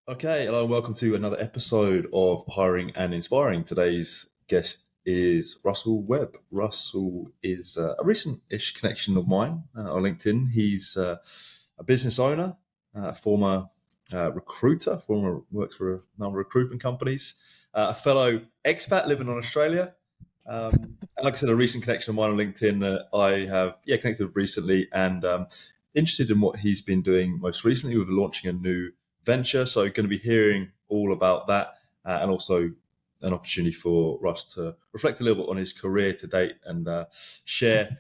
Okay, hello and welcome to another episode of Hiring and Inspiring. Today's guest is Russell Webb. Russell is a recent-ish connection of mine on LinkedIn. He's a business owner, a former recruiter, former works for a number of recruitment companies, a fellow expat living on Australia. And like I said, a recent connection of mine on LinkedIn that I have connected with recently and interested in what he's been doing most recently with launching a new venture. So, going to be hearing all about that and also an opportunity for Russ to reflect a little bit on his career to date and share.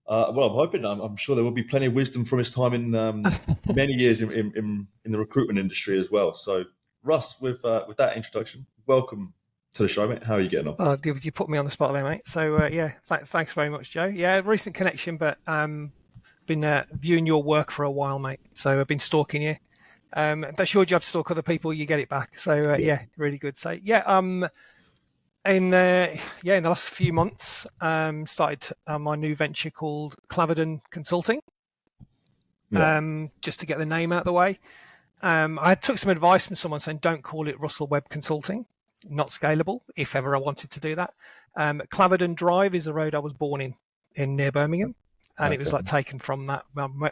Well, I'm hoping, I'm sure there will be plenty of wisdom from his time in many years in the recruitment industry as well. So, Russ, with that introduction, welcome to the show, mate. How are you getting on? You put me on the spot there, mate. So thanks very much, Joe. Yeah, recent connection, but been viewing your work for a while, mate. So I've been stalking you. That's your job to stalk other people. You get it back. So Yeah, really good. So in the last few months, started my new venture called Claverdon Consulting. yeah, Just to get the name out of the way. I took some advice from someone saying don't call it Rusell Webb Consulting, not scalable. If ever I wanted to do that, Claverdon Drive is the road I was born in near Birmingham, and it was okay, like taken from that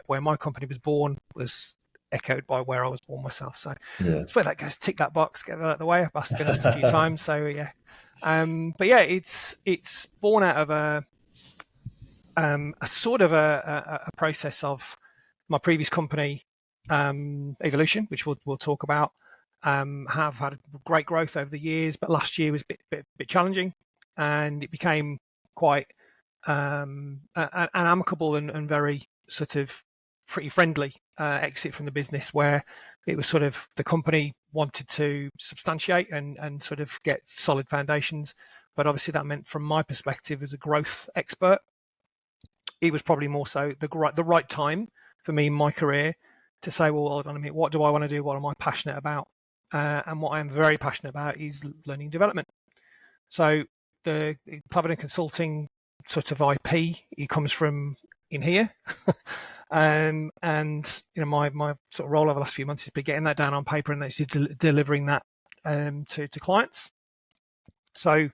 where my company was born was echoed by where I was born myself. So yeah, it's where that goes. Tick that box, get that out of the way. I've been asked a few times, so yeah. But yeah, it's born out of a sort of a process of my previous company, Evolution, which we'll talk about. Have had great growth over the years, but last year was a bit challenging, and it became quite an amicable and very sort of pretty friendly exit from the business, where it was sort of the company wanted to substantiate and sort of get solid foundations, but obviously that meant from my perspective as a growth expert, it was probably more so the right time for me in my career to say, well, hold on a minute, what do I want to do? What am I passionate about? And what I am very passionate about is learning and development. So the Claverdon Consulting sort of IP, it comes from in here. And my sort of role over the last few months has been getting that down on paper and actually delivering that to clients. So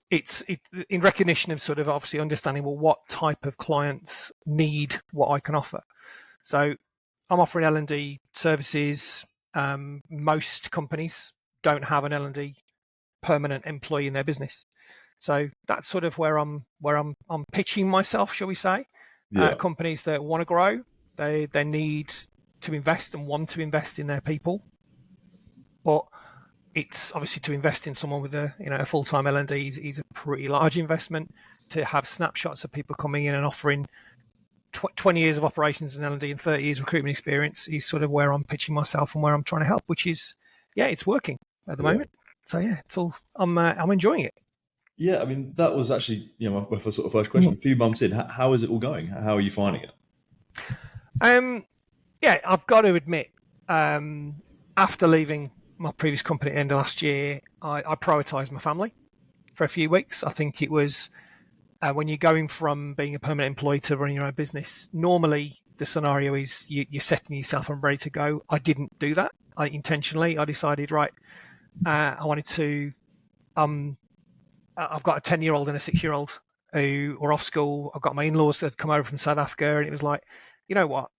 it's in recognition of sort of obviously understanding, well, what type of clients need what I can offer. So I'm offering L&D services. Most companies don't have an L&D permanent employee in their business. So that's sort of where I'm pitching myself, shall we say. yeah, Companies that want to grow, they need to invest and want to invest in their people, but it's obviously to invest in someone with a full-time L&D is a pretty large investment. To have snapshots of people coming in and offering 20 years of operations in L&D and 30 years recruitment experience is sort of where I'm pitching myself and where I'm trying to help, which is, yeah, it's working at the yeah. moment. So yeah, it's all I'm enjoying it. Yeah, I mean, that was actually, my first sort of first Mm. question. A few months in, how is it all going? How are you finding it? Um, yeah, I've got to admit, after leaving my previous company at the end of last year, I prioritised my family for a few weeks. I think it was when you're going from being a permanent employee to running your own business, normally the scenario is you're setting yourself and ready to go. I didn't do that. I decided, right, I wanted to. Um, I've got a 10-year-old and a 6-year-old who were off school. I've got my in-laws that had come over from South Africa, and it was like, you know what?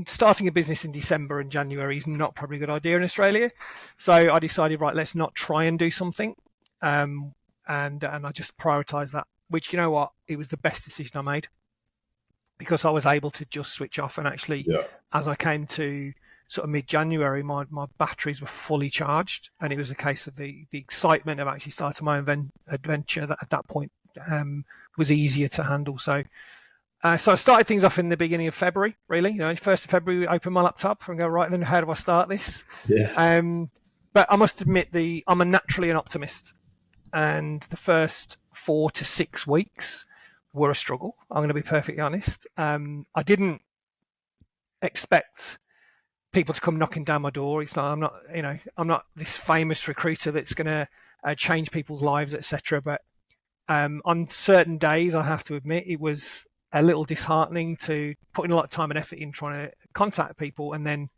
Starting a business in December and January is not probably a good idea in Australia. So I decided, right, let's not try and do something. Um, and I just prioritized that, which, you know what, it was the best decision I made because I was able to just switch off. And actually, Yeah, as I came to sort of mid-January, my batteries were fully charged, and it was a case of the excitement of actually starting my own adventure that at that point was easier to handle. So I started things off in the beginning of February, really. 1st of February, I opened my laptop and go, right, then how do I start this? yeah, Um, but I must admit, I'm a naturally an optimist, and the first 4 to 6 weeks were a struggle. I'm going to be perfectly honest. I didn't expect people to come knocking down my door. It's not. I'm not this famous recruiter that's going to change people's lives, etc. But on certain days, I have to admit, it was a little disheartening to put in a lot of time and effort in trying to contact people and then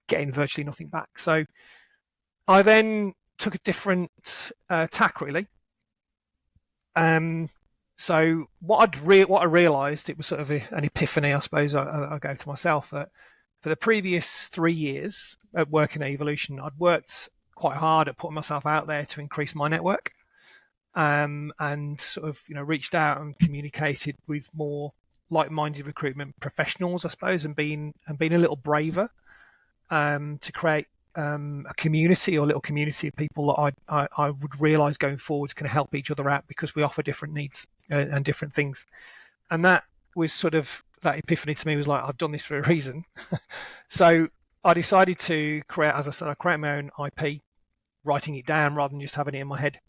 getting virtually nothing back. So I then took a different tack, really. So what I realised, it was sort of an epiphany, I suppose. I gave to myself that for the previous 3 years at working at Evolution, I'd worked quite hard at putting myself out there to increase my network, and sort of reached out and communicated with more like-minded recruitment professionals, I suppose, and being a little braver to create a community or little community of people that I would realise going forwards can help each other out because we offer different needs and different things. And that was sort of that epiphany to me, was like, I've done this for a reason. So I decided to create, as I said, I created my own IP, writing it down rather than just having it in my head,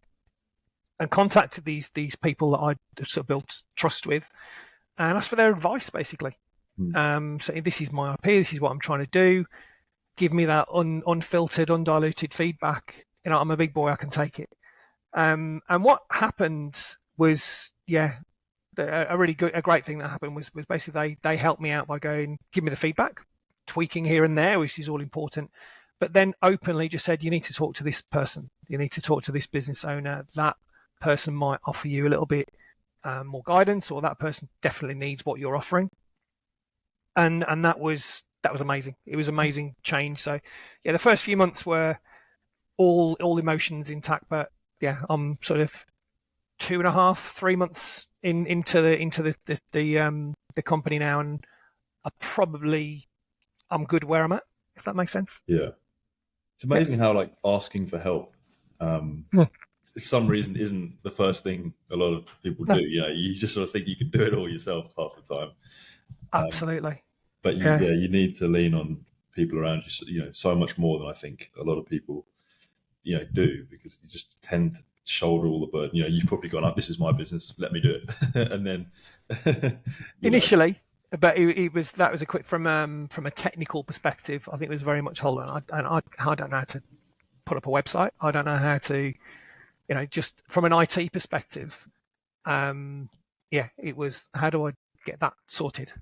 and contacted these people that I sort of built trust with and asked for their advice, basically. So this is my IP, this is what I'm trying to do. Give me that unfiltered, undiluted feedback. I'm a big boy, I can take it. And what happened was, a great thing that happened was basically they helped me out by going, give me the feedback, tweaking here and there, which is all important, but then openly just said, you need to talk to this person, you need to talk to this business owner. That person might offer you a little bit more guidance, or that person definitely needs what you're offering. And that was amazing. It was amazing change. So the first few months were all emotions intact, but I'm sort of 2.5, 3 months into the company now, and I'm good where I'm at, if that makes sense. Yeah, it's amazing how like asking for help, for some reason, isn't the first thing a lot of people do. You just sort of think you can do it all yourself half the time. Absolutely. But you need to lean on people around you, so much more than I think a lot of people, do, because you just tend to shoulder all the burden. You've probably gone up, this is my business, let me do it. And then initially, but that was a quick from a technical perspective. I think it was very much, hold on, I don't know how to put up a website. I don't know how to, just from an IT perspective. It was, how do I get that sorted?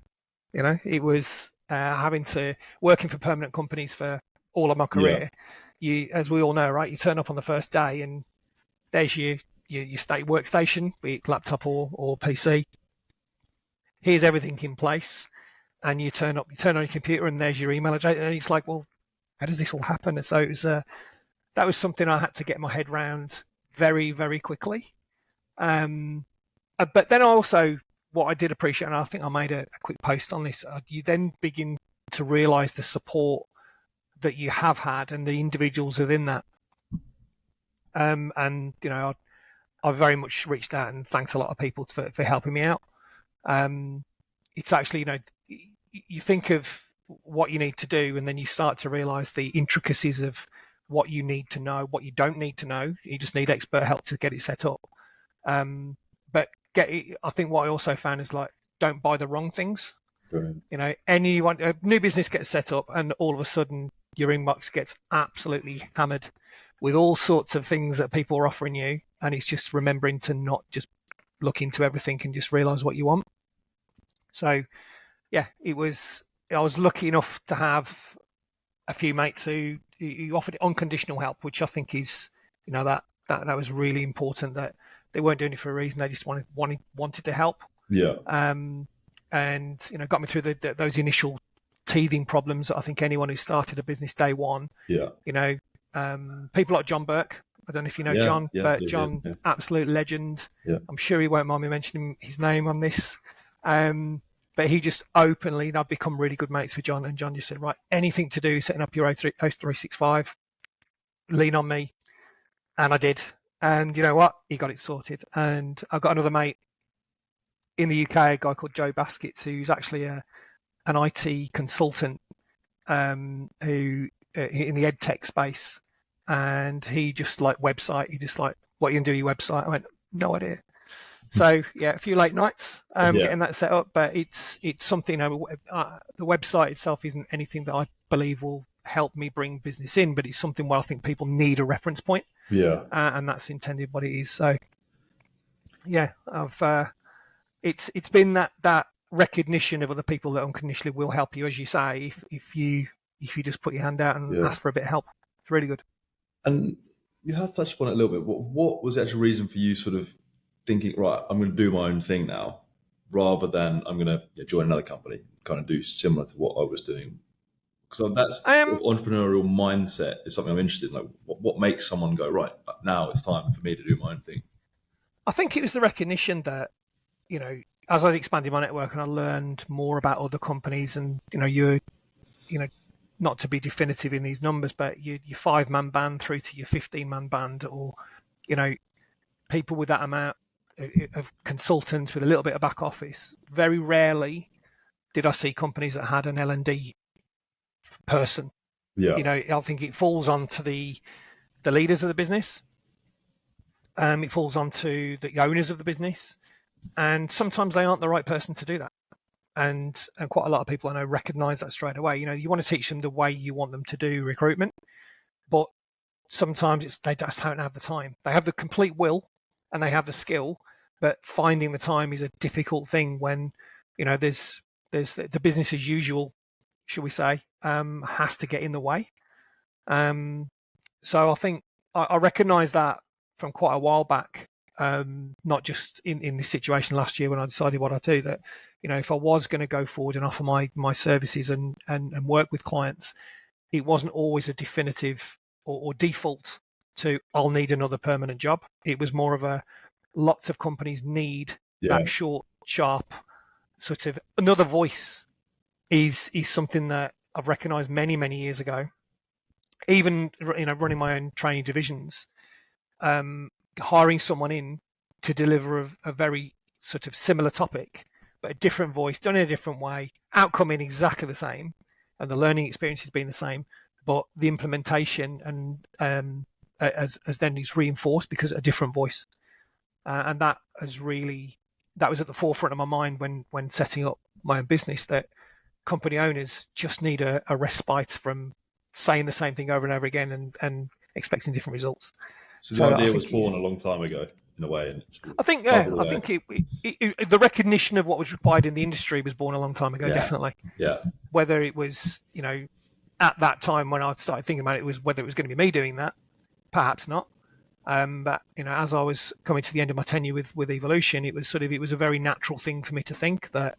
It was having to working for permanent companies for all of my career. You, as we all know, right? You turn up on the first day and there's your state workstation, be it laptop or PC. Here's everything in place, and you turn on your computer and there's your email address, and it's like, well, how does this all happen? And so it was that was something I had to get my head around very, very quickly. But then also, what I did appreciate, and I think I made a quick post on this, you then begin to realise the support that you have had and the individuals within that. And I very much reached out and thanked a lot of people for helping me out. It's actually, you think of what you need to do, and then you start to realise the intricacies of what you need to know, what you don't need to know. You just need expert help to get it set up. But I think what I also found is, like, don't buy the wrong things. Brilliant. Anyone, a new business gets set up, and all of a sudden your inbox gets absolutely hammered with all sorts of things that people are offering you, and it's just remembering to not just look into everything and just realise what you want. So, I was lucky enough to have a few mates who offered unconditional help, which I think is, that was really important, that they weren't doing it for a reason. They just wanted to help. Yeah. And got me through those initial teething problems that I think anyone who started a business day one. Yeah. People like John Burke. I don't know if you know John, but John, absolute legend. Yeah. I'm sure he won't mind me mentioning his name on this. But he just openly, I've become really good mates with John, and John just said, right, anything to do setting up your O365, lean on me. And I did. And you know what? He got it sorted. And I've got another mate in the UK, a guy called Joe Baskets, who's actually an IT consultant who in the ed tech space. And he just like website. He just like, what are you going to do with your website? I went, no idea. So a few late nights getting that set up. But it's something, the website itself isn't anything that I believe will help me bring business in, but it's something where I think people need a reference point. Yeah. And that's intended what it is. So I've it's been that recognition of other people that unconditionally will help you, as you say, if you if you just put your hand out and Yeah. ask for a bit of help. It's really good. And you have touched upon it a little bit. What was the actual reason for you sort of thinking, right, I'm going to do my own thing now, rather than I'm going to join another company, kind of do similar to what I was doing? Because that's sort Um, of entrepreneurial mindset is something I'm interested in. Like, what makes someone go, right, now it's time for me to do my own thing? I think it was the recognition that, as I expanded my network and I learned more about other companies, and you know, not to be definitive in these numbers, but your 5-man band through to your 15-man band, or you know, people with that amount of consultants with a little bit of back office. Very rarely did I see companies that had an L&D person. Yeah, I think it falls onto the leaders of the business. It falls onto the owners of the business, and sometimes they aren't the right person to do that. And quite a lot of people I know recognise that straight away. You want to teach them the way you want them to do recruitment, but sometimes they just don't have the time. They have the complete will and they have the skill, but finding the time is a difficult thing when there's the business as usual, shall we say, has to get in the way. So I think I recognised that from quite a while back, not just in this situation last year when I decided what I do. That if I was going to go forward and offer my services and work with clients, it wasn't always a definitive or default to I'll need another permanent job. It was more of a lots of companies need yeah. that short, sharp sort of another voice is something that I've recognised many years ago. Even running my own training divisions, hiring someone in to deliver a very sort of similar topic, but a different voice, done in a different way, outcome in exactly the same, and the learning experience has been the same, but the implementation and as then is reinforced because of a different voice, and that was at the forefront of my mind when setting up my own business. That company owners just need a respite from saying the same thing over and over again and expecting different results. So the So I idea was think born a long time ago, in a way, and it's sort of I think yeah, bubbled I away. think the recognition of what was required in the industry was born a long time ago. Yeah, Definitely, yeah, whether it was at that time when I started thinking about it, was whether it was going to be me doing that, perhaps not. But as I was coming to the end of my tenure with Evolution, it was a very natural thing for me to think that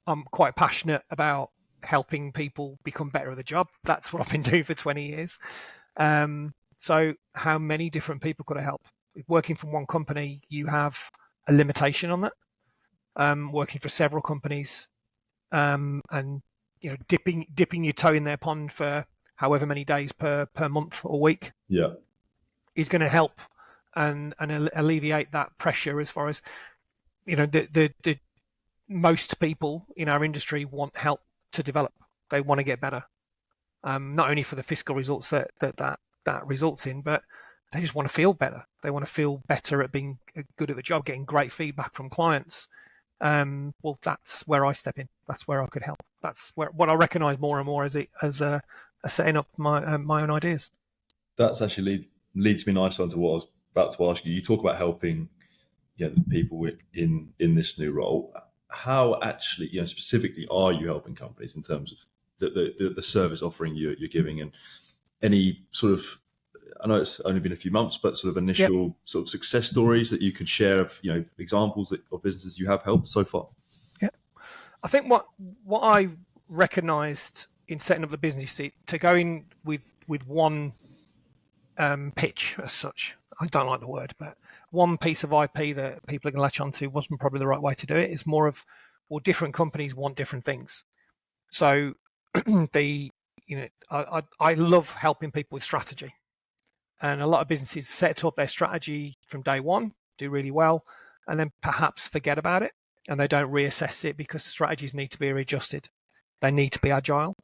I'm quite passionate about helping people become better at the job. That's what I've been doing for 20 years. So how many different people could I help? Working from one company, you have a limitation on that. Working for several companies, and dipping your toe in their pond for however many days per month or week yeah. is going to help and alleviate that pressure. As far as the most people in our industry want help to develop. They want to get better, not only for the fiscal results that results in, but they just want to feel better. They want to feel better at being good at the job, getting great feedback from clients. Well, that's where I step in. That's where I could help. That's what I recognise more and more as setting up my own ideas. That's actually leads me nicely onto what I was about to ask you. You talk about helping, the people in this new role. How actually, specifically, are you helping companies in terms of the service offering you're giving, and any sort of, I know it's only been a few months, but sort of Yep. initial sort of success stories that you can share of, examples of businesses you have helped so far? Yep. I think what I recognised in setting up the business to go in with one pitch as such. I don't like the word, but one piece of IP that people are going to latch onto wasn't probably the right way to do it. It's more of, well, different companies want different things. So I love helping people with strategy, and a lot of businesses set up their strategy from day one, do really well, and then perhaps forget about it, and they don't reassess it because strategies need to be readjusted. They need to be agile.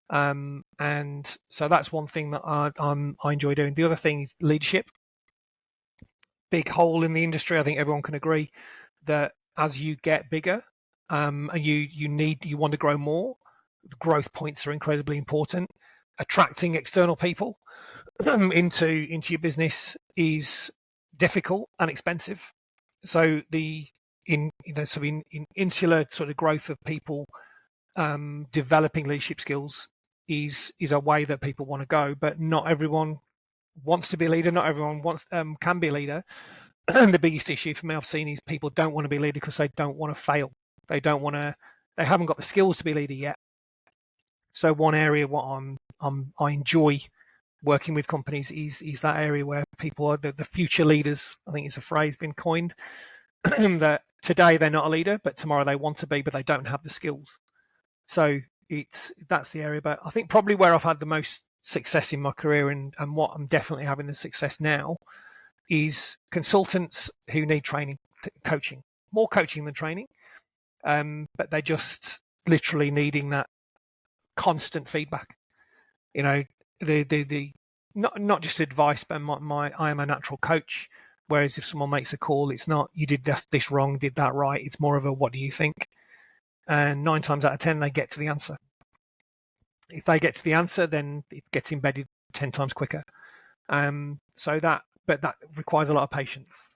And so that's one thing that I enjoy doing. The other thing is leadership. Big hole in the industry. I think everyone can agree that as you get bigger, and you want to grow more, the growth points are incredibly important. Attracting external people into your business is difficult and expensive. So in insular sort of growth of people developing leadership skills is a way that people want to go, but not everyone wants to be a leader. Not everyone wants can be a leader. And the biggest issue for me I've seen is people don't want to be a leader because they don't want to fail. They don't want to. They haven't got the skills to be a leader yet. So one area what I enjoy working with companies is that area where people are the future leaders. I think it's a phrase been coined that today they're not a leader, but tomorrow they want to be, but they don't have the skills. So that's the area. But I think probably where I've had the most success in my career and what I'm definitely having the success now is consultants who need training, coaching, more coaching than training. But they're just literally needing that constant feedback. You know, the not just advice, but I am a natural coach. Whereas if someone makes a call, it's not you did this wrong, did that right. It's more of a what do you think? And 9 times out of 10, they get to the answer. If they get to the answer, then it gets embedded 10 times quicker. But that requires a lot of patience.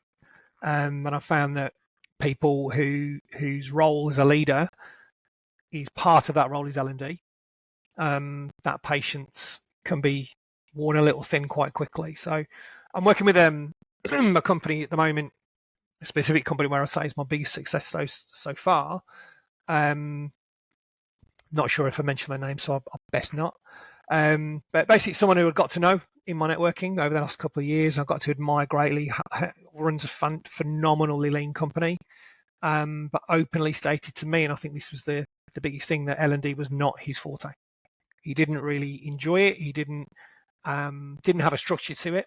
And I found that people whose role as a leader is part of that role is L&D. That patience can be worn a little thin quite quickly. So I'm working with a company at the moment, a specific company where I say is my biggest success so far. Not sure if I mentioned their name, so I best not. But basically, someone who I got to know in my networking over the last couple of years, I've got to admire greatly. Runs a phenomenally lean company, but openly stated to me, and I think this was the biggest thing, that L&D was not his forte. He didn't really enjoy it. He didn't have a structure to it,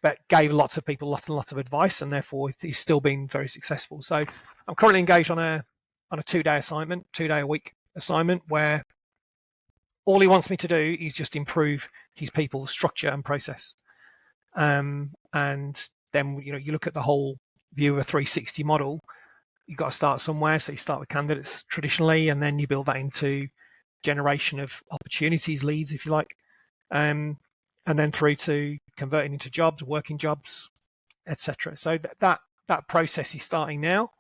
but gave lots of people lots and lots of advice, and therefore he's still been very successful. So I'm currently engaged on a 2-day assignment, 2-day-a-week assignment, where all he wants me to do is just improve his people's structure and process. And then you look at the whole view of a 360 model. You've got to start somewhere. So you start with candidates traditionally, and then you build that into generation of opportunities, leads, if you like, and then through to converting into jobs, working jobs, etc. So that process is starting now,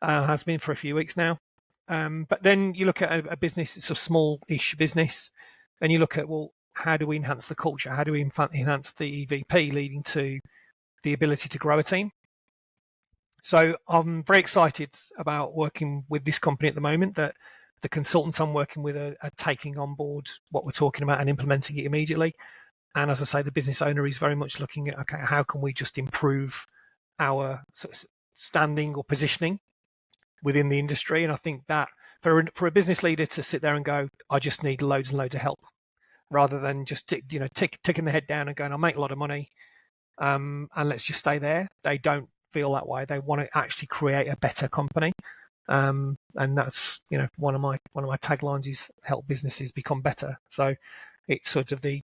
has been for a few weeks now. But then you look at a business, it's a small-ish business, and you look at, well, how do we enhance the culture? How do we enhance the EVP, leading to the ability to grow a team? So I'm very excited about working with this company at the moment, that the consultants I'm working with are taking on board what we're talking about and implementing it immediately. And as I say, the business owner is very much looking at, okay, how can we just improve our sort of standing or positioning within the industry? And I think that for a business leader to sit there and go, I just need loads and loads of help, rather than just ticking the head down and going, I'll make a lot of money, and let's just stay there. They don't feel that way. They want to actually create a better company. And that's one of my taglines is help businesses become better. So it's sort of the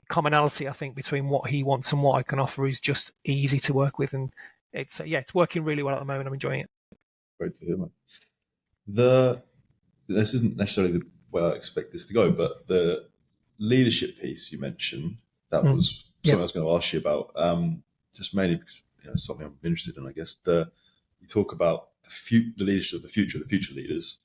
commonality, I think, between what he wants and what I can offer is just easy to work with, and it's working really well at the moment. I'm enjoying it. Great to hear, mate. This isn't necessarily the way I expect this to go, but the leadership piece you mentioned, that was something I was going to ask you about. Just mainly because something I'm interested in, I guess. You talk about the leadership of the future leaders.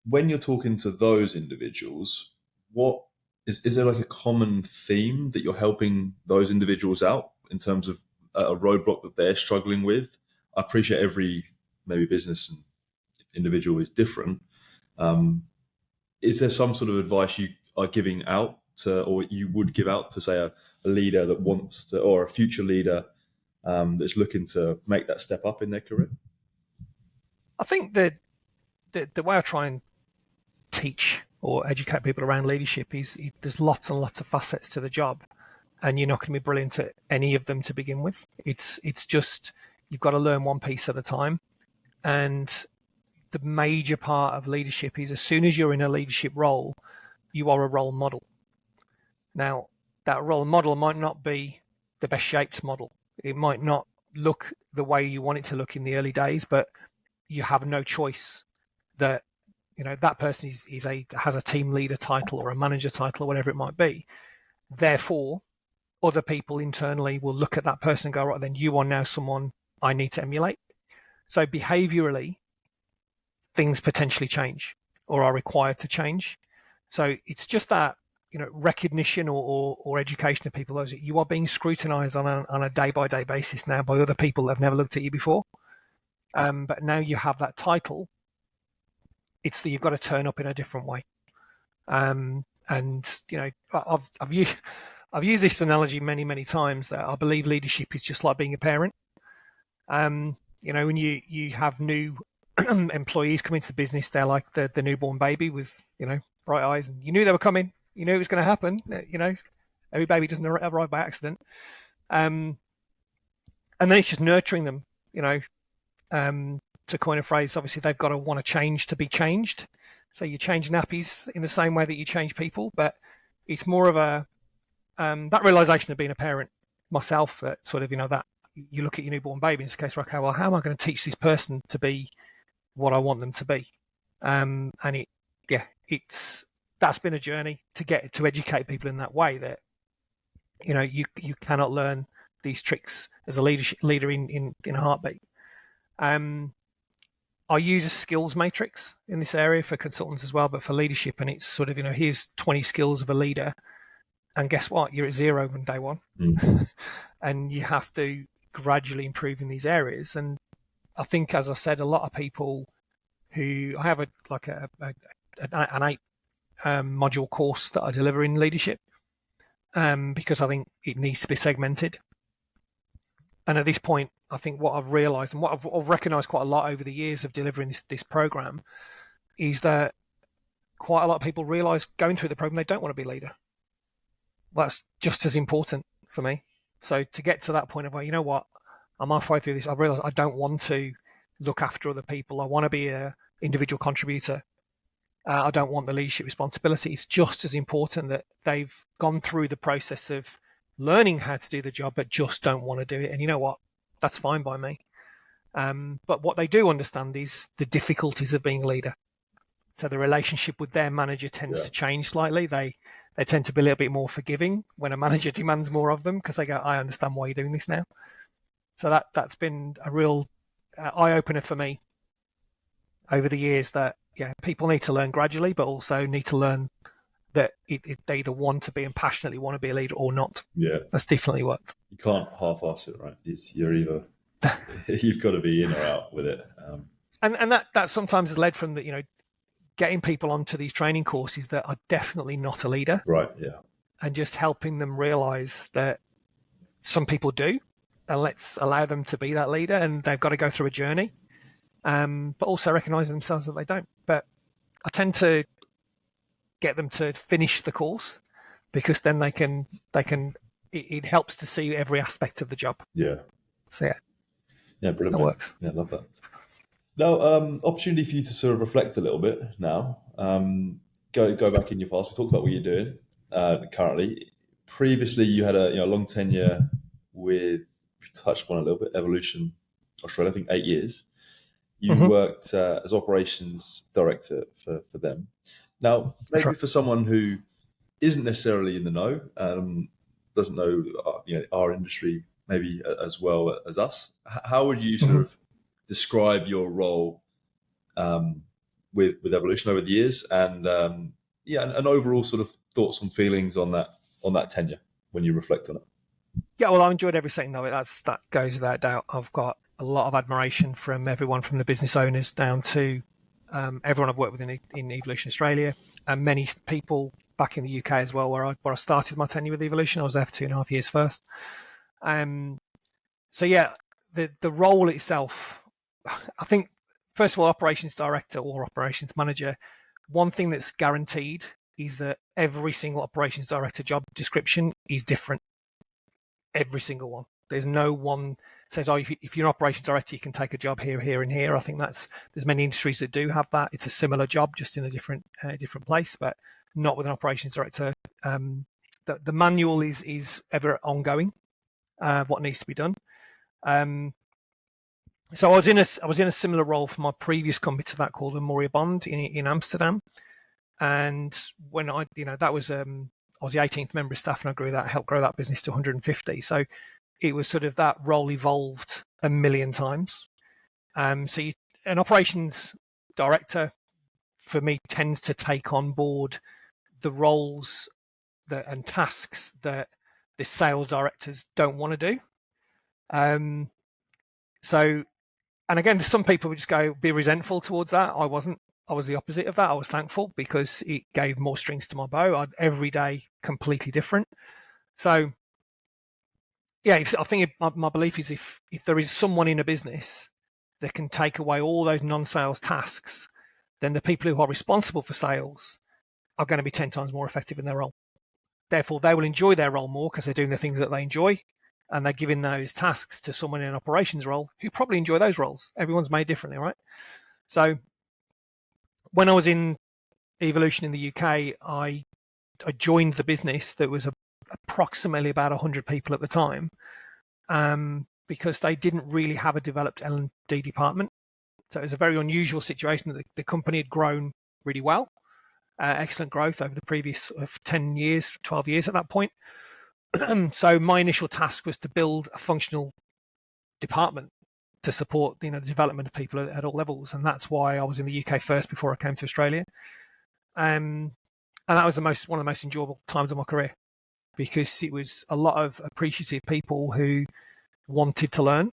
When you're talking to those individuals, what is there like a common theme that you're helping those individuals out in terms of a roadblock that they're struggling with? I appreciate every maybe business and individual is different. Is there some sort of advice you are giving out to, or you would give out to, say, a leader that wants to, or a future leader that's looking to make that step up in their career? I think that the way I try and teach or educate people around leadership is there's lots and lots of facets to the job, and you're not going to be brilliant at any of them to begin with. It's just you've got to learn one piece at a time. And the major part of leadership is, as soon as you're in a leadership role, you are a role model. Now, that role model might not be the best shaped model. It might not look the way you want it to look in the early days, but you have no choice. That that person has a team leader title or a manager title or whatever it might be. Therefore, other people internally will look at that person and go, right, then you are now someone I need to emulate. So behaviorally, things potentially change. or are required to change. So it's just that, recognition or education of people. Those you are being scrutinized on a day-by-day basis now by other people that have never looked at you before. But now you have that title, it's that you've got to turn up in a different way. And I've used this analogy many times, that I believe leadership is just like being a parent. When you have new employees come into the business, they're like the newborn baby with bright eyes, and you knew they were coming. You knew it was going to happen. Every baby doesn't arrive by accident. And then it's just nurturing them. To coin a phrase, obviously they've got to want to change to be changed. So you change nappies in the same way that you change people, but it's more of a that realization of being a parent myself, that sort of that you look at your newborn baby, in this case, okay, well, how am I going to teach this person to be what I want them to be? And that's been a journey to get to educate people in that way, that you cannot learn these tricks as a leader in a heartbeat. I use a skills matrix in this area for consultants as well, but for leadership, and it's sort of here's 20 skills of a leader, and guess what? You're at 0 on day 1, and you have to gradually improve in these areas. And I think, as I said, a lot of people who I have an 8 module course that I deliver in leadership, because I think it needs to be segmented. And at this point, I think what I've realised, and what I've recognised quite a lot over the years of delivering this program, is that quite a lot of people realise going through the program they don't want to be a leader. Well, that's just as important for me. So to get to that point of, well, you know what, I'm halfway through this, I've realised I don't want to look after other people. I want to be an individual contributor. I don't want the leadership responsibility. It's just as important that they've gone through the process of learning how to do the job, but just don't want to do it. And you know what? That's fine by me. But what they do understand is the difficulties of being a leader. So the relationship with their manager tends to change slightly. They tend to be a little bit more forgiving when a manager demands more of them, because they go, I understand why you're doing this now. So that's been a real eye-opener for me over the years, that people need to learn gradually, but also need to learn that they either want to be and passionately want to be a leader or not. Yeah, that's definitely worked. You can't half-ass it, right? You're either you've got to be in or out with it. And that sometimes has led from getting people onto these training courses that are definitely not a leader, right? Yeah, and just helping them realise that some people do, and let's allow them to be that leader, and they've got to go through a journey, but also recognising themselves that they don't. But I tend to get them to finish the course, because then they can it helps to see every aspect of the job. Yeah. So yeah, brilliant. That works. Yeah, love that. Now, opportunity for you to sort of reflect a little bit now. Go back in your past. We talked about what you're doing currently. Previously, you had a long tenure with, we touched upon a little bit, Evolution Australia, I think 8 years. You worked as operations director for them. Now, maybe for someone who isn't necessarily in the know, doesn't know our industry maybe as well as us, how would you sort of describe your role with Evolution over the years, and and overall sort of thoughts and feelings on that tenure when you reflect on it? Yeah, well, I enjoyed every second of it. That goes without doubt. I've got a lot of admiration from everyone, from the business owners down to everyone I've worked with in Evolution Australia, and many people back in the UK as well, where I started my tenure with Evolution. I was there for 2.5 years first. So yeah, the role itself, I think, first of all, operations director or operations manager, one thing that's guaranteed is that every single operations director job description is different. Every single one. There's no one says, oh, if you're an operations director, you can take a job here, here, and here. I think there's many industries that do have that. It's a similar job, just in a different place, but not with an operations director. The manual is ever ongoing, what needs to be done. So I was in a similar role for my previous company to that, called Amoria Bond in Amsterdam, and when that was I was the 18th member of staff, and I helped grow that business to 150. So it was sort of, that role evolved a million times. So an operations director for me, tends to take on board the roles and tasks that the sales directors don't want to do. So, and again, some people would just be resentful towards that. I wasn't. I was the opposite of that. I was thankful because it gave more strings to my bow. Every day completely different. So, yeah, I think my belief is if there is someone in a business that can take away all those non-sales tasks, then the people who are responsible for sales are going to be 10 times more effective in their role. Therefore, they will enjoy their role more because they're doing the things that they enjoy, and they're giving those tasks to someone in an operations role who probably enjoy those roles. Everyone's made differently, right? So when I was in Evolution in the UK, I joined the business that was approximately about 100 people at the time, because they didn't really have a developed L&D department. So it was a very unusual situation that the company had grown really well, excellent growth over the previous 10 years, 12 years at that point. So my initial task was to build a functional department to support, the development of people at all levels, and that's why I was in the UK first before I came to Australia. And that was one of the most enjoyable times of my career, because it was a lot of appreciative people who wanted to learn,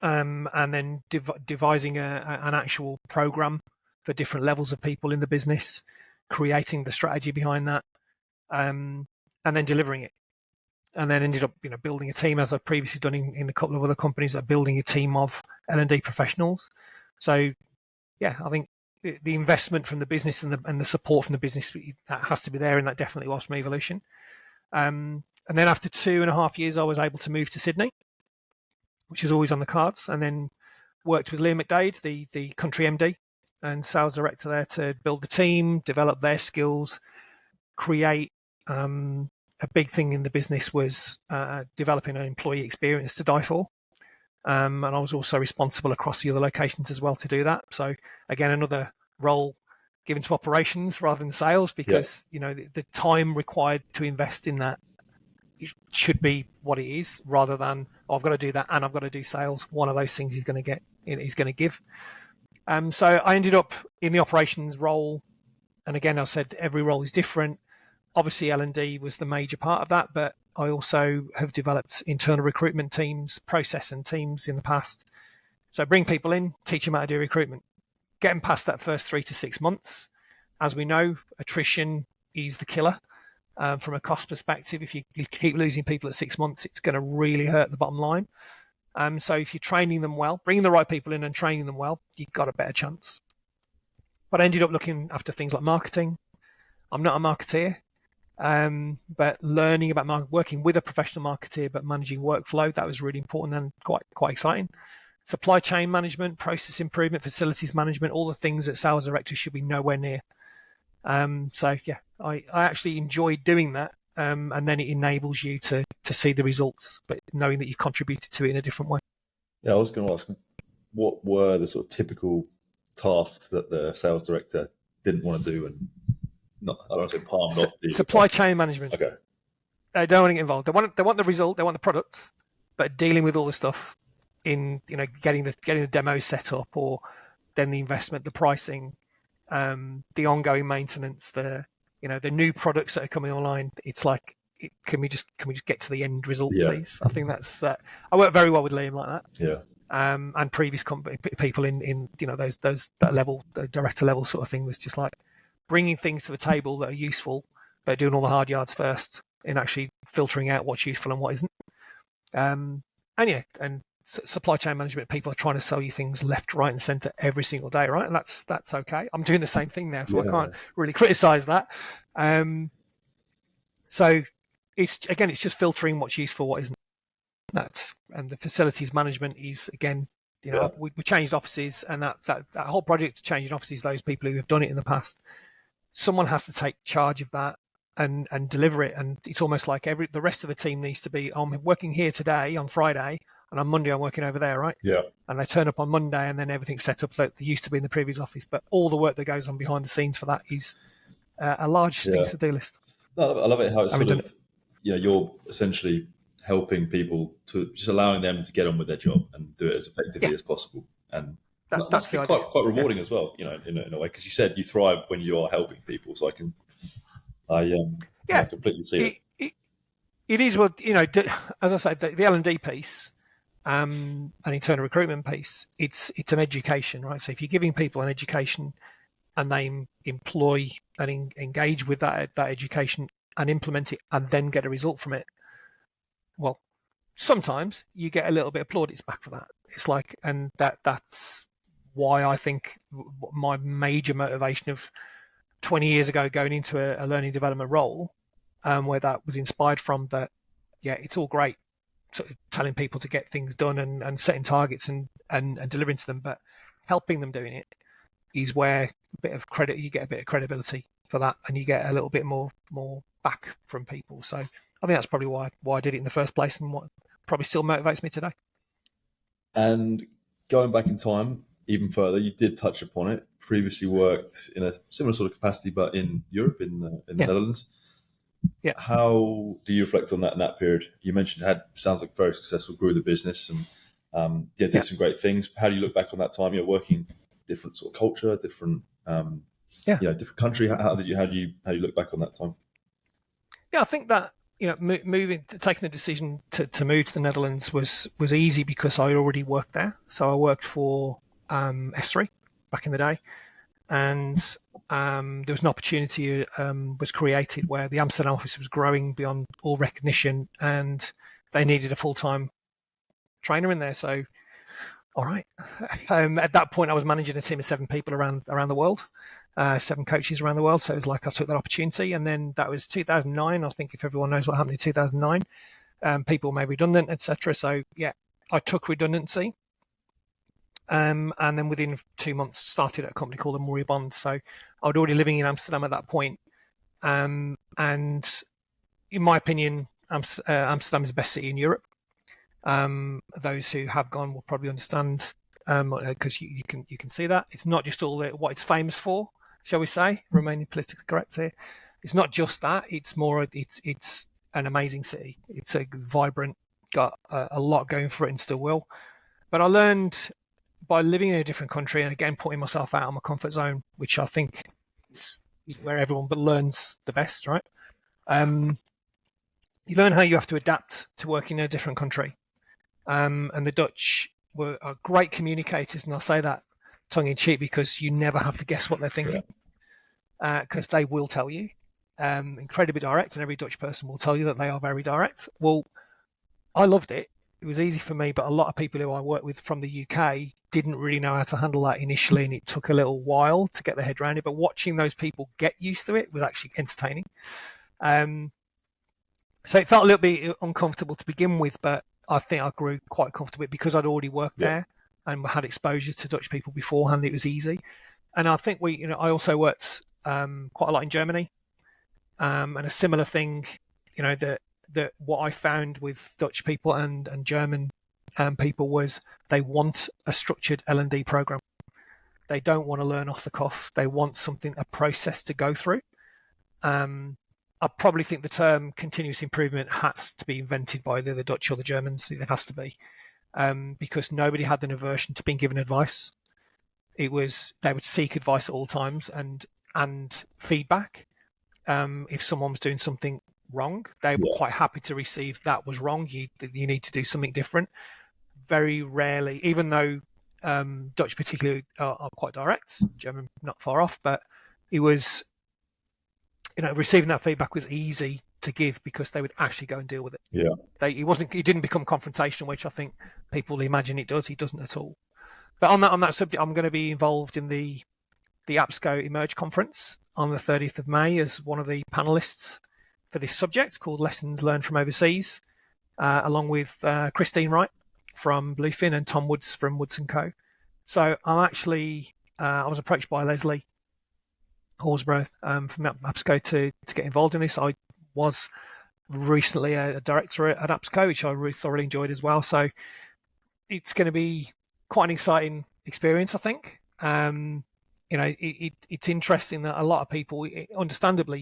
and then devising an actual program for different levels of people in the business, creating the strategy behind that, and then delivering it. And then ended up, building a team, as I've previously done in a couple of other companies, building a team of L&D professionals. So, yeah, I think the investment from the business and the support from the business, that has to be there, and that definitely was from Evolution. And then after 2.5 years, I was able to move to Sydney, which was always on the cards, and then worked with Liam McDade, the country MD and sales director there, to build the team, develop their skills, create. A big thing in the business was developing an employee experience to die for. And I was also responsible across the other locations as well to do that. So again, another role given to operations rather than sales, because the time required to invest in that should be what it is, rather than I've got to do that and I've got to do sales. One of those things he's going to give. So I ended up in the operations role, and again, I said every role is different. Obviously, L&D was the major part of that, but I also have developed internal recruitment teams, process and teams in the past. So bring people in, teach them how to do recruitment, get them past that first 3 to 6 months. As we know, attrition is the killer. From a cost perspective, if you keep losing people at 6 months, it's going to really hurt the bottom line. So if you're training them well, bringing the right people in and training them well, you've got a better chance. But I ended up looking after things like marketing. I'm not a marketeer. But learning about working with a professional marketeer, but managing workflow, that was really important and quite exciting. Supply chain management, process improvement, facilities management, all the things that sales directors should be nowhere near. So yeah, I actually enjoyed doing that, and then it enables you to see the results, but knowing that you contributed to it in a different way. Yeah, I was going to ask, what were the sort of typical tasks that the sales director didn't want to do, and I don't want to say palmed off. Supply chain management. Okay. They don't want to get involved. They want the result. They want the product, but dealing with all the stuff in getting the demos set up, or then the investment, the pricing, the ongoing maintenance, the new products that are coming online. It's like, can we just get to the end result, please? I think that's that. I work very well with Liam like that. Yeah. And previous people in that level, the director level sort of thing, was just like bringing things to the table that are useful, but doing all the hard yards first in actually filtering out what's useful and what isn't. And supply chain management, people are trying to sell you things left, right, and center every single day, right? And that's okay. I'm doing the same thing now, so I can't really criticize that. So it's just filtering what's useful, what isn't. And the facilities management is, again, we changed offices, and that whole project of changing offices, those people who have done it in the past, someone has to take charge of that and deliver it. And it's almost like the rest of the team needs to be, I'm working here today on Friday, and on Monday I'm working over there, right? Yeah. And they turn up on Monday, and then everything's set up like they used to be in the previous office. But all the work that goes on behind the scenes for that is a large things to do list. No, I love it how it's sort of, you're essentially helping people, to just allowing them to get on with their job and do it as effectively as possible. And Must that's be the quite idea. Yeah, rewarding as well, in a way, because you said you thrive when you are helping people. So I yeah. completely see it. It, it, it is what as I said, the L&D piece, and internal recruitment piece. It's an education, right? So if you're giving people an education and they employ and engage with that education and implement it and then get a result from it, well, sometimes you get a little bit of plaudits back for that. It's like, and that's why I think my major motivation of 20 years ago going into a learning development role, where that was inspired from that. Yeah, it's all great sort of telling people to get things done and setting targets and delivering to them, but helping them doing it is where a bit of credit, you get a bit of credibility for that, and you get a little bit more back from people. So I think that's probably why I did it in the first place, and what probably still motivates me today. And going back in time even further, you did touch upon it. Previously worked in a similar sort of capacity, but in Europe, in the Yeah, Netherlands. yeah, How do you reflect on that in that period? You mentioned it had sounds like very successful, grew the business, and yeah, did yeah, some great things. How do you look back on that time? You're working different sort of culture, different yeah, different country. How do you look back on that time? yeah. I think that taking the decision to move to the Netherlands was easy because I already worked there. So I worked for S3 back in the day, and there was an opportunity was created where the Amsterdam office was growing beyond all recognition, and they needed a full time trainer in there. So, all right. At that point, I was managing a team of 7 people around the world, 7 coaches around the world. So it was like I took that opportunity, and then that was 2009. I think if everyone knows what happened in 2009, people were made redundant, etc. So yeah, I took redundancy. And then within 2 months, started at a company called Amori Bond. So I was already living in Amsterdam at that point. And in my opinion, Amsterdam is the best city in Europe. Those who have gone will probably understand, because you can see that it's not just all what it's famous for, shall we say, remaining politically correct here. It's not just that; it's more. It's an amazing city. It's a vibrant, got a lot going for it, and still will. But I learned by living in a different country and again putting myself out of my comfort zone, which I think is where everyone but learns the best, right? Um, you learn how you have to adapt to working in a different country. And the Dutch are great communicators, and I'll say that tongue in cheek because you never have to guess what they're Yeah, thinking, because they will tell you. Incredibly direct, and every Dutch person will tell you that they are very direct. Well, I loved it. It was easy for me, but a lot of people who I worked with from the UK didn't really know how to handle that initially, and it took a little while to get their head around it. But watching those people get used to it was actually entertaining. Um, so it felt a little bit uncomfortable to begin with, but I think I grew quite comfortable because I'd already worked yeah, there and had exposure to Dutch people beforehand. It was easy, and I think I also worked quite a lot in Germany, and a similar thing, that what I found with Dutch people and German people was they want a structured L&D program. They don't want to learn off the cuff. They want something, a process to go through. Um, I probably think the term continuous improvement has to be invented by either the Dutch or the Germans. It has to be, because nobody had an aversion to being given advice. It was they would seek advice at all times and feedback. If someone was doing something wrong, they were yeah, quite happy to receive that was wrong. You need to do something different. Very rarely, even though Dutch particularly are quite direct, German not far off, but it was receiving that feedback was easy to give because they would actually go and deal with it. yeah, It didn't become confrontational, which I think people imagine it does. It doesn't at all. But on that subject, I'm going to be involved in the APSCO Emerge conference on the 30th of May as one of the panelists for this subject called Lessons Learned from Overseas, along with Christine Wright from Bluefin and Tom Woods from Woods & Co. So I was approached by Leslie Horsburgh from APSCO to get involved in this. I was recently a director at APSCO, which I really thoroughly enjoyed as well. So it's going to be quite an exciting experience, I think. It's interesting that a lot of people, understandably,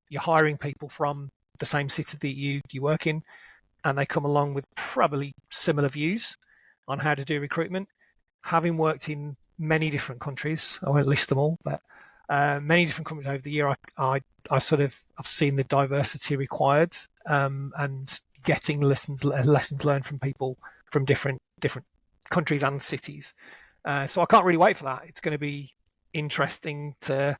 you're hiring people from the same city that you work in, and they come along with probably similar views on how to do recruitment. Having worked in many different countries. I won't list them all, but many different countries over the year. I've seen the diversity required, and getting lessons learned from people from different countries and cities. So I can't really wait for that. It's going to be interesting to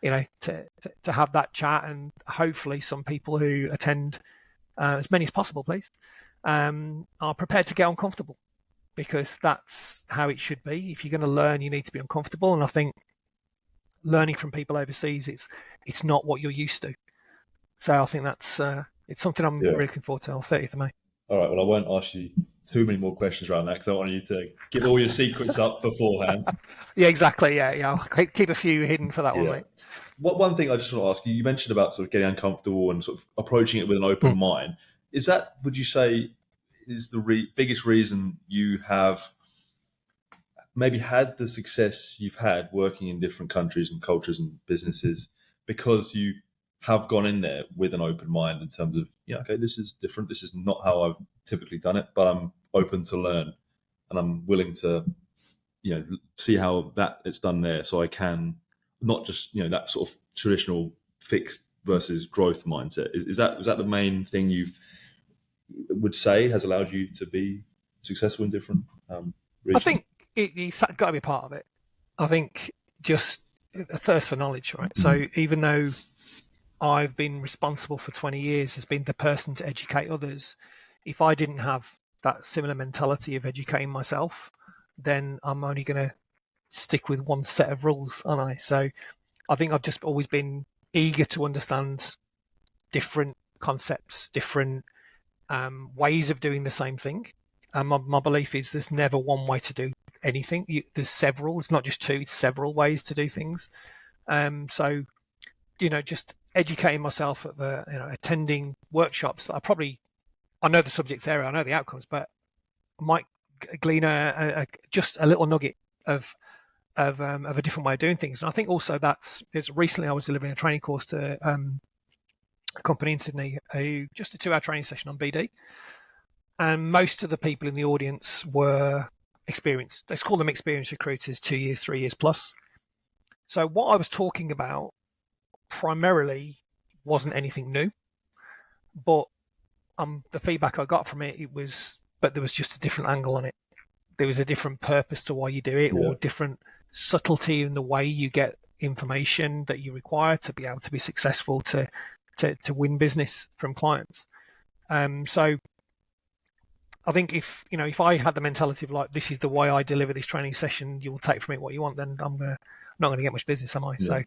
have that chat, and hopefully some people who attend, as many as possible, please, are prepared to get uncomfortable, because that's how it should be. If you're going to learn, you need to be uncomfortable, and I think learning from people overseas, it's not what you're used to. So I think that's it's something I'm really looking forward to on 30th of May. All right. Well, I won't ask you too many more questions around that because I want you to give all your secrets up beforehand. Yeah, exactly. Yeah. I'll keep a few hidden for that one, mate. One thing I just want to ask you, you mentioned about sort of getting uncomfortable and sort of approaching it with an open mind. Is that, would you say, is the biggest reason you have maybe had the success you've had working in different countries and cultures and businesses, because you have gone in there with an open mind in terms of, okay, this is different. This is not how I've typically done it, but I'm open to learn and I'm willing to, see how that it's done there. So I can not just, that sort of traditional fixed versus growth mindset. Is that the main thing you would say has allowed you to be successful in different regions? I think it's got to be part of it. I think just a thirst for knowledge, right? So even though I've been responsible for 20 years as being the person to educate others, if I didn't have that similar mentality of educating myself, then I'm only going to stick with one set of rules, aren't I? So I think I've just always been eager to understand different concepts, different ways of doing the same thing. And my belief is there's never one way to do anything. There's several. It's not just two. It's several ways to do things. So just educating myself at attending workshops that I know the subject area, I know the outcomes, but I might glean just a little nugget of a different way of doing things. And I think also because recently I was delivering a training course to a company in Sydney, just a 2-hour training session on BD. And most of the people in the audience were experienced. Let's call them experienced recruiters, 2 years, 3 years plus. So what I was talking about primarily wasn't anything new, but the feedback I got from it was, but there was just a different angle on it. There was a different purpose to why you do it, or different subtlety in the way you get information that you require to be able to be successful to win business from clients. So I think if I had the mentality of like, this is the way I deliver this training session, you will take from it what you want, then I'm not going to get much business, am I? Yeah. So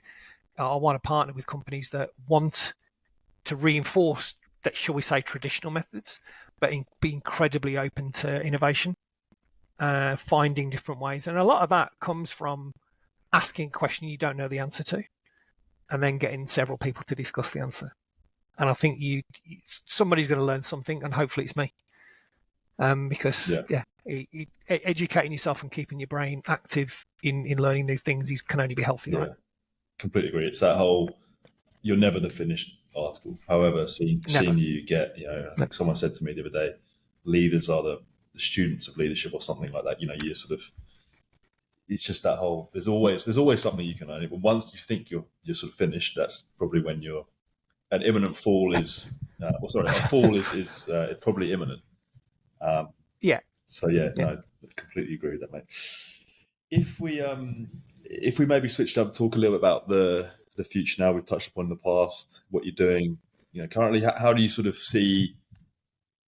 I want to partner with companies that want to reinforce that, shall we say, traditional methods, but be incredibly open to innovation, finding different ways. And a lot of that comes from asking a question you don't know the answer to, and then getting several people to discuss the answer. And I think somebody's going to learn something, and hopefully it's me. Because educating yourself and keeping your brain active in learning new things can only be healthy, right? Completely agree. It's that whole, you're never the finished article. However, seeing you get, I think someone said to me the other day, leaders are the students of leadership or something like that. You sort of, it's just that whole, there's always something you can learn. But once you think you're sort of finished, that's probably when an imminent fall is, a fall is probably imminent. So no, I completely agree with that, mate. If we maybe switched up, talk a little bit about the future now. We've touched upon the past, what you're doing, currently. How do you sort of see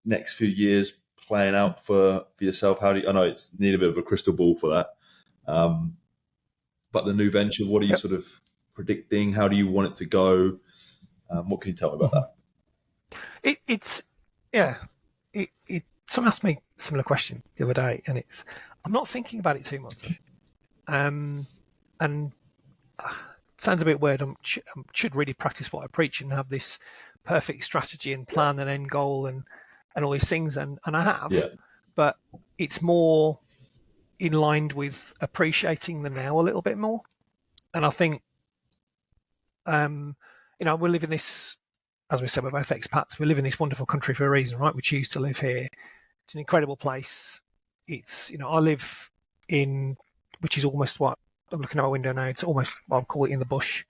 next few years playing out for yourself? I know it's need a bit of a crystal ball for that, but the new venture, what are you sort of predicting? How do you want it to go? What can you tell me about that? Someone asked me a similar question the other day, and I'm not thinking about it too much. And it sounds a bit weird. I should really practice what I preach and have this perfect strategy and plan and end goal and all these things, and I have. But it's more in line with appreciating the now a little bit more. And I think, we live in this, as we said, we're both expats. We live in this wonderful country for a reason, right? We choose to live here. It's an incredible place. It's, I live in which is almost what I'm looking out my window now. It's almost, I'll call it in the bush,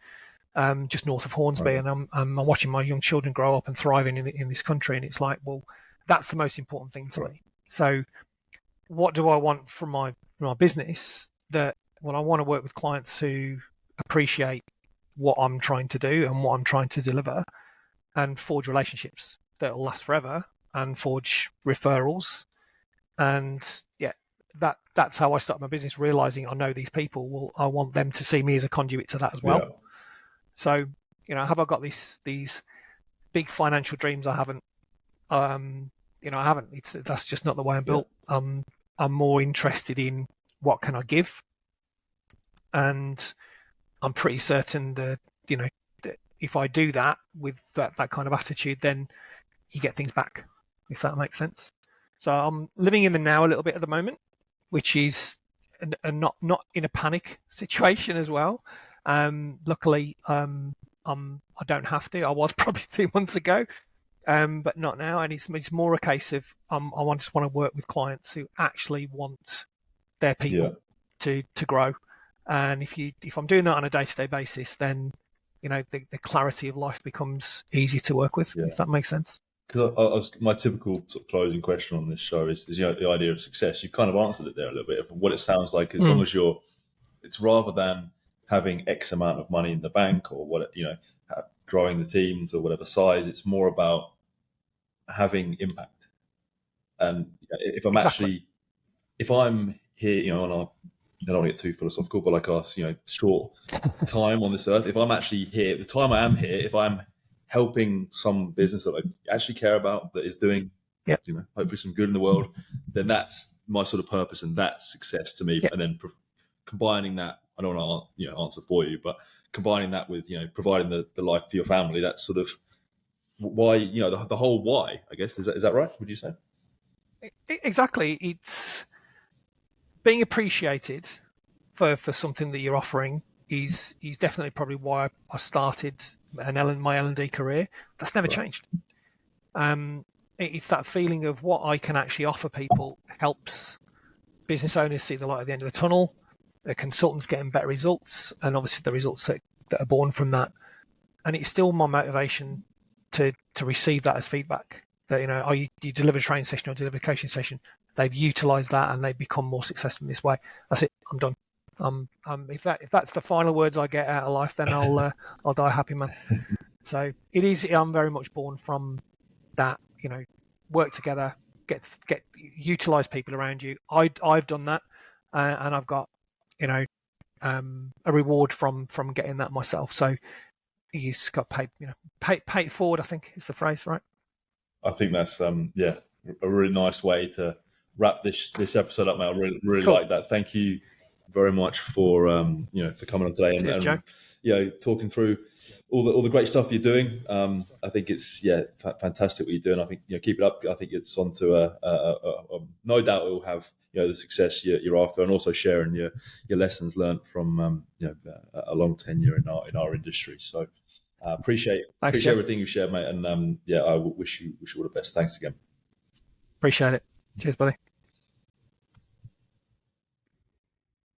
just north of Hornsby, Right. and I'm watching my young children grow up and thriving in this country, and it's like, well, that's the most important thing to Right. me. So, what do I want from my business? That, well, I want to work with clients who appreciate what I'm trying to do and what I'm trying to deliver, and forge relationships that'll last forever, and forge referrals, and yeah, that's how I started my business. Realizing I know these people, well, I want them to see me as a conduit to that as well. Yeah. So, have I got these big financial dreams? I haven't. I haven't. That's just not the way I'm Yeah. built. I'm more interested in what can I give, and I'm pretty certain that that if I do that with that kind of attitude, then you get things back, if that makes sense. So I'm living in the now a little bit at the moment, which is not in a panic situation as well. Luckily, I don't have to. I was probably 2 months ago, but not now. And it's more a case of just want to work with clients who actually want their Yeah. people to grow. And if I'm doing that on a day-to-day basis, then the clarity of life becomes easy to work with, Yeah. if that makes sense. Because my typical sort of closing question on this show is the idea of success. You kind of answered it there a little bit. What it sounds like, as long as it's rather than having X amount of money in the bank or what growing the team to whatever size. It's more about having impact. And if I'm Exactly. actually, if I'm here, and I don't want to get too philosophical, but like us, short time on this earth, if I'm actually here, the time I am here, if I'm helping some business that I actually care about that is doing, Yep. hopefully some good in the world, then that's my sort of purpose and that's success to me. Yep. And then combining that, I don't want to answer for you, but combining that with providing the life for your family, that's sort of why the whole why, I guess. Is that right? Would you say? Exactly. It's being appreciated for something that you're offering is definitely probably why I started my L&D career. That's never Right. changed. It's that feeling of what I can actually offer people helps business owners see the light at the end of the tunnel, the consultants getting better results, and obviously the results that are born from that. And it's still my motivation to receive that as feedback. That you deliver a training session or deliver a coaching session, they've utilised that and they've become more successful in this way. That's it. I'm done. If that's the final words I get out of life, then I'll die a happy man. So it is. I'm very much born from that. Work together, get utilise people around you. I've done that, and I've got a reward from getting that myself. So you just got paid. Pay it forward, I think is the phrase, right? I think that's a really nice way to wrap this episode up, mate. I really Cool. like that. Thank you very much for for coming on today Cheers, Joe. and talking through all the great stuff you're doing. I think it's fantastic what you're doing. I think keep it up. I think it's onto no doubt it will have the success you're after, and also sharing your lessons learned from a long tenure in our industry. So appreciate Thanks, Joe. everything you shared, mate. And I wish you all the best. Thanks again. Appreciate it. Cheers, buddy.